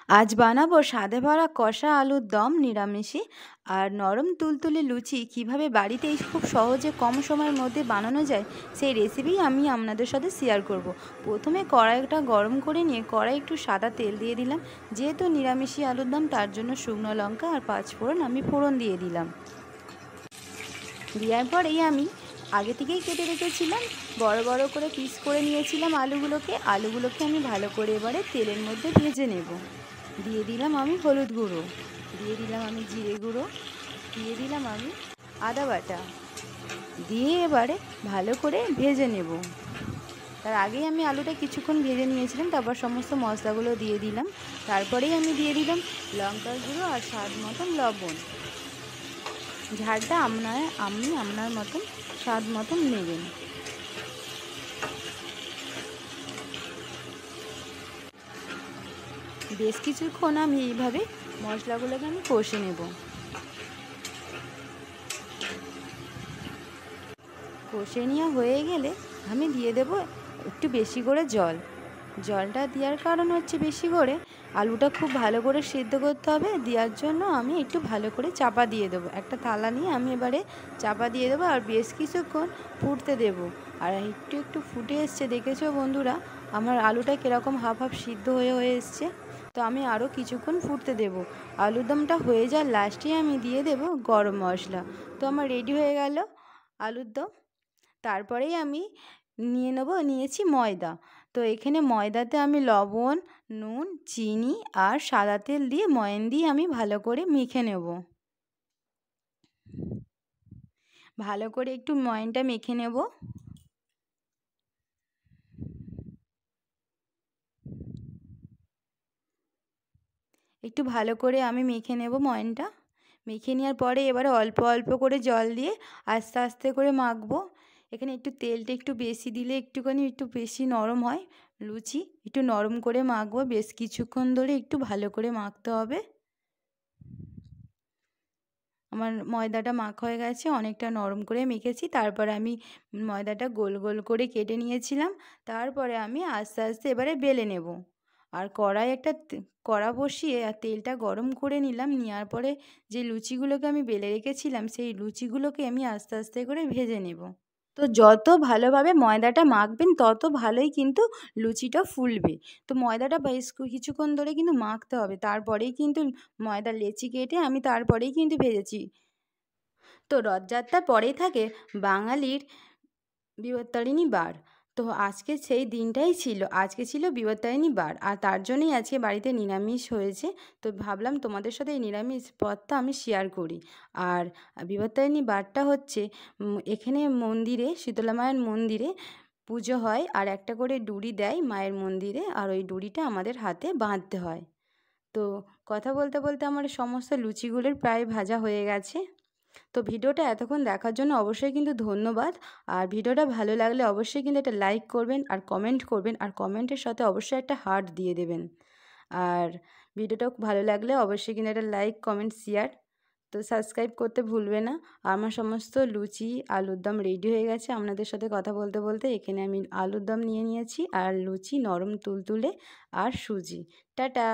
আজ বানাবো স্বাদে ভরা কষা আলুর দম নিরামিষে আর নরম তুলতুলে লুচি কিভাবে বাড়িতেই খুব সহজে কম সময়ের মধ্যে বানানো যায় সেই রেসিপি আমি আপনাদের সাথে শেয়ার করব। প্রথমে কড়াইটা গরম করে নিয়ে কড়াই একটু সাদা তেল দিয়ে দিলাম। যেহেতু নিরামিষি আলুর দম তার জন্য শুকনো লঙ্কা আর পাঁচফোড়ন আমি ফোড়ন দিয়ে দিলাম। দেওয়ার পরেই আমি আগে থেকেই কেটে রেখেছিলাম, বড় বড় করে পিস করে নিয়েছিলাম আলুগুলোকে আমি ভালো করে এবারে তেলের মধ্যে ভেজে নেব। দিয়ে দিলাম আমি হলুদ গুঁড়ো, দিয়ে দিলাম আমি জিরে গুঁড়ো, দিয়ে দিলাম আমি আদা বাটা, দিয়ে এবারে ভালো করে ভেজে নেব। তার আগেই আমি আলুটা কিছুক্ষণ ভেজে নিয়েছিলাম, তারপর সমস্ত মশলাগুলো দিয়ে দিলাম। তারপরেই আমি দিয়ে দিলাম লঙ্কার গুঁড়ো আর স্বাদ মতন লবণ। ঝালটা আপনি আপনার মতন স্বাদ মতন নেবেন। বেশ কিছুক্ষণ আমি এইভাবে মশলাগুলোকে আমি কষে নেব। কষে নেওয়া হয়ে গেলে আমি দিয়ে দেব একটু বেশি করে জল। জলটা দেওয়ার কারণ হচ্ছে বেশি করে আলুটা খুব ভালো করে সেদ্ধ করতে হবে। দেওয়ার জন্য আমি একটু ভালো করে চাপা দিয়ে দেবো। একটা থালা নিয়ে আমি এবারে চাপা দিয়ে দেবো আর বেশ কিছুক্ষণ ফুটতে দেব। আর একটু একটু ফুটে এসছে, দেখেছো বন্ধুরা আমার আলুটা কীরকম হাফ হাফ সিদ্ধ হয়ে এসছে। তো আমি আরও কিছুক্ষণ ফুটতে দেব। আলুর দমটা হয়ে যাওয়ার লাস্টে আমি দিয়ে দেব গরম মশলা। তো আমার রেডি হয়ে গেল আলুর দম। তারপরেই আমি নিয়েছি ময়দা। তো এখানে ময়দাতে আমি লবণ, নুন, চিনি আর সাদা তেল দিয়ে ময়ান দিয়ে আমি ভালো করে মেখে নেব। ভালো করে একটু ময়ানটা মেখে নেব। একটু ভালো করে আমি মেখে নেব ময়ানটা। মেখে নেওয়ার পরে এবারে অল্প অল্প করে জল দিয়ে আস্তে আস্তে করে মাখবো। এখানে একটু তেলটা একটু বেশি দিলে একটু বেশি নরম হয় লুচি। একটু নরম করে মাখবো, বেশ কিছুক্ষণ ধরে একটু ভালো করে মাখতে হবে। আমার ময়দাটা মাখা হয়ে গেছে, অনেকটা নরম করে মেখেছি। তারপরে আমি ময়দাটা গোল গোল করে কেটে নিয়েছিলাম। তারপরে আমি আস্তে আস্তে এবারে বেলে নেব। আর কড়া বসিয়ে আর তেলটা গরম করে নিলাম। নেওয়ার পরে যে লুচিগুলোকে আমি বেলে রেখেছিলাম সেই লুচিগুলোকে আমি আস্তে আস্তে করে ভেজে নেব। তো যত ভালোভাবে ময়দাটা মাখবেন তত ভালোই কিন্তু লুচিটা ফুলবে। তো ময়দাটা বেশ কিছুক্ষণ ধরে কিন্তু মাখতে হবে, তারপরেই কিন্তু ময়দার লেচি কেটে আমি তারপরেই কিন্তু ভেজেছি। তো রথযাত্রার পরেই থাকে বাঙালির বিপত্তারিণী বার। তো আজকে সেই দিনটাই ছিল, আজকে ছিল বিপত্তারিণী বার আর তার জন্যই আজকে বাড়িতে নিরামিষ হয়েছে। তো ভাবলাম তোমাদের সাথে এই নিরামিষ পদটা আমি শেয়ার করি। আর বিপত্তারিণী বারটা হচ্ছে এখানে মন্দিরে, শীতলা মায়ের মন্দিরে পুজো হয় আর একটা করে ডুরি দেয় মায়ের মন্দিরে, আর ওই ডুরিটা আমাদের হাতে বাঁধতে হয়। তো কথা বলতে বলতে আমার সমস্ত লুচিগুলোর প্রায় ভাজা হয়ে গেছে। তো ভিডিওটা এতক্ষণ দেখার জন্য অবশ্যই কিন্তু ধন্যবাদ। আর ভিডিওটা ভালো লাগলে অবশ্যই কিন্তু একটা লাইক করবেন আর কমেন্ট করবেন, আর কমেন্টের সাথে অবশ্যই একটা হার্ট দিয়ে দেবেন। আর ভিডিওটা ভালো লাগলে অবশ্যই কিন্তু একটা লাইক, কমেন্ট, শেয়ার তো সাবস্ক্রাইব করতে ভুলবে না। আমার সমস্ত লুচি আলুর দম রেডি হয়ে গেছে। আপনাদের সাথে কথা বলতে বলতে এখানে আমি আলুর দম নিয়ে নিয়েছি আর লুচি নরম তুলতুলে আর সুজি। টাটা।